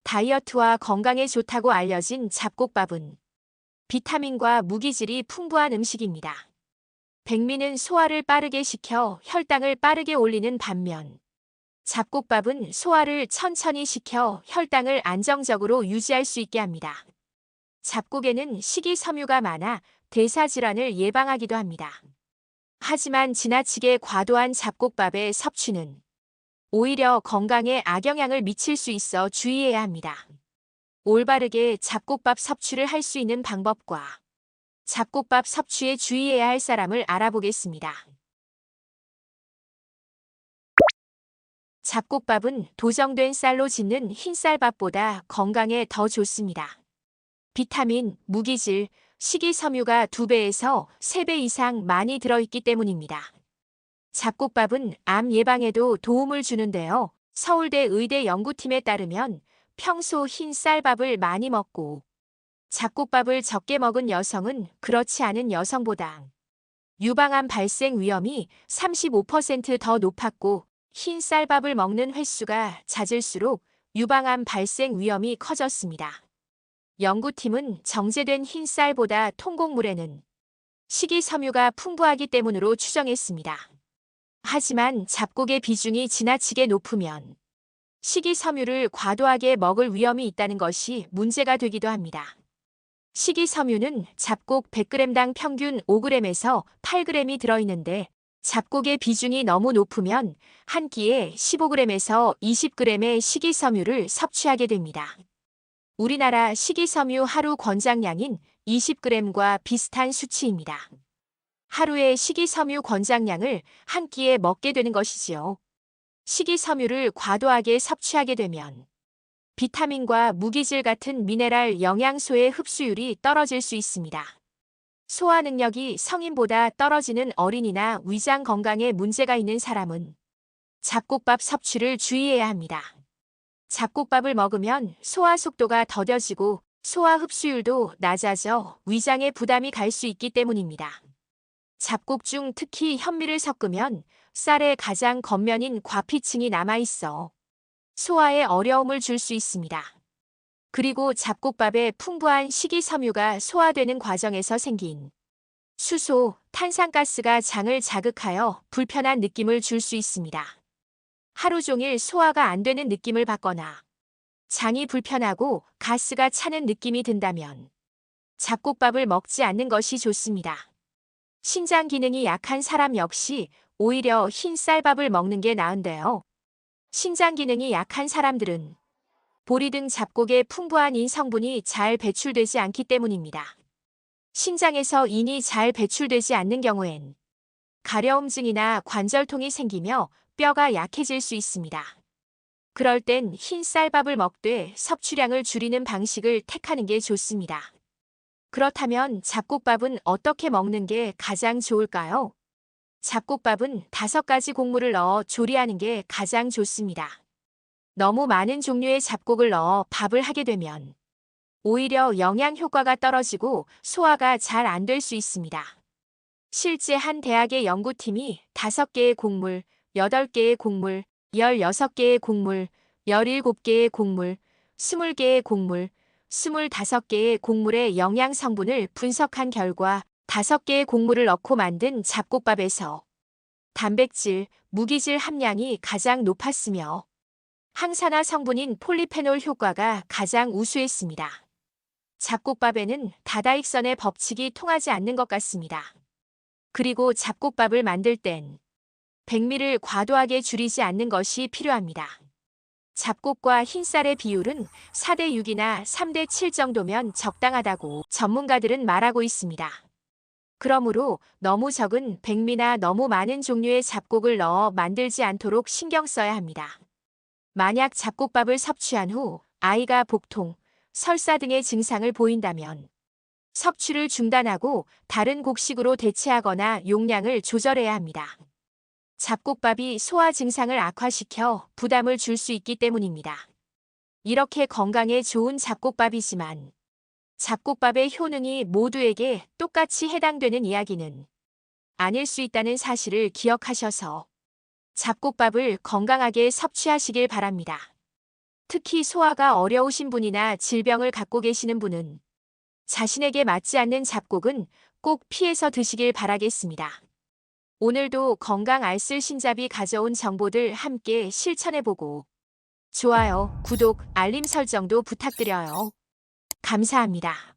다이어트와 건강에 좋다고 알려진 잡곡밥은 비타민과 무기질이 풍부한 음식입니다. 백미는 소화를 빠르게 시켜 혈당을 빠르게 올리는 반면 잡곡밥은 소화를 천천히 시켜 혈당을 안정적으로 유지할 수 있게 합니다. 잡곡에는 식이섬유가 많아 대사질환을 예방하기도 합니다. 하지만 지나치게 과도한 잡곡밥의 섭취는 오히려 건강에 악영향을 미칠 수 있어 주의해야 합니다. 올바르게 잡곡밥 섭취를 할 수 있는 방법과 잡곡밥 섭취에 주의해야 할 사람을 알아보겠습니다. 잡곡밥은 도정된 쌀로 짓는 흰쌀밥보다 건강에 더 좋습니다. 비타민, 무기질, 식이섬유가 2배에서 3배 이상 많이 들어있기 때문입니다. 잡곡밥은 암 예방에도 도움을 주는데요. 서울대 의대 연구팀에 따르면 평소 흰 쌀밥을 많이 먹고 잡곡밥을 적게 먹은 여성은 그렇지 않은 여성보다 유방암 발생 위험이 35% 더 높았고 흰 쌀밥을 먹는 횟수가 잦을수록 유방암 발생 위험이 커졌습니다. 연구팀은 정제된 흰 쌀보다 통곡물에는 식이섬유가 풍부하기 때문으로 추정했습니다. 하지만 잡곡의 비중이 지나치게 높으면 식이섬유를 과도하게 먹을 위험이 있다는 것이 문제가 되기도 합니다. 식이섬유는 잡곡 100g당 평균 5g에서 8g이 들어있는데 잡곡의 비중이 너무 높으면 한 끼에 15g에서 20g의 식이섬유를 섭취하게 됩니다. 우리나라 식이섬유 하루 권장량인 20g과 비슷한 수치입니다. 하루의 식이섬유 권장량을 한 끼에 먹게 되는 것이지요. 식이섬유를 과도하게 섭취하게 되면 비타민과 무기질 같은 미네랄 영양소의 흡수율이 떨어질 수 있습니다. 소화 능력이 성인보다 떨어지는 어린이나 위장 건강에 문제가 있는 사람은 잡곡밥 섭취를 주의해야 합니다. 잡곡밥을 먹으면 소화 속도가 더뎌지고 소화 흡수율도 낮아져 위장에 부담이 갈 수 있기 때문입니다. 잡곡 중 특히 현미를 섞으면 쌀의 가장 겉면인 과피층이 남아있어 소화에 어려움을 줄 수 있습니다. 그리고 잡곡밥에 풍부한 식이섬유가 소화되는 과정에서 생긴 수소, 탄산가스가 장을 자극하여 불편한 느낌을 줄 수 있습니다. 하루 종일 소화가 안 되는 느낌을 받거나 장이 불편하고 가스가 차는 느낌이 든다면 잡곡밥을 먹지 않는 것이 좋습니다. 신장 기능이 약한 사람 역시 오히려 흰 쌀밥을 먹는 게 나은데요. 신장 기능이 약한 사람들은 보리 등 잡곡의 풍부한 인 성분이 잘 배출되지 않기 때문입니다. 신장에서 인이 잘 배출되지 않는 경우엔 가려움증이나 관절통이 생기며 뼈가 약해질 수 있습니다. 그럴 땐 흰 쌀밥을 먹되 섭취량을 줄이는 방식을 택하는 게 좋습니다. 그렇다면 잡곡밥은 어떻게 먹는 게 가장 좋을까요? 잡곡밥은 5가지 곡물을 넣어 조리하는 게 가장 좋습니다. 너무 많은 종류의 잡곡을 넣어 밥을 하게 되면 오히려 영양 효과가 떨어지고 소화가 잘 안 될 수 있습니다. 실제 한 대학의 연구팀이 5개의 곡물, 8개의 곡물, 16개의 곡물, 17개의 곡물, 20개의 곡물, 25개의 곡물의 영양 성분을 분석한 결과 5개의 곡물을 넣고 만든 잡곡밥에서 단백질, 무기질 함량이 가장 높았으며 항산화 성분인 폴리페놀 효과가 가장 우수했습니다. 잡곡밥에는 다다익선의 법칙이 통하지 않는 것 같습니다. 그리고 잡곡밥을 만들 땐 백미를 과도하게 줄이지 않는 것이 필요합니다. 잡곡과 흰쌀의 비율은 4:6이나 3:7 정도면 적당하다고 전문가들은 말하고 있습니다. 그러므로 너무 적은 백미나 너무 많은 종류의 잡곡을 넣어 만들지 않도록 신경 써야 합니다. 만약 잡곡밥을 섭취한 후 아이가 복통, 설사 등의 증상을 보인다면 섭취를 중단하고 다른 곡식으로 대체하거나 용량을 조절해야 합니다. 잡곡밥이 소화 증상을 악화시켜 부담을 줄 수 있기 때문입니다. 이렇게 건강에 좋은 잡곡밥이지만 잡곡밥의 효능이 모두에게 똑같이 해당되는 이야기는 아닐 수 있다는 사실을 기억하셔서 잡곡밥을 건강하게 섭취하시길 바랍니다. 특히 소화가 어려우신 분이나 질병을 갖고 계시는 분은 자신에게 맞지 않는 잡곡은 꼭 피해서 드시길 바라겠습니다. 오늘도 건강 알쓸 신잡이 가져온 정보들 함께 실천해보고 좋아요, 구독, 알림 설정도 부탁드려요. 감사합니다.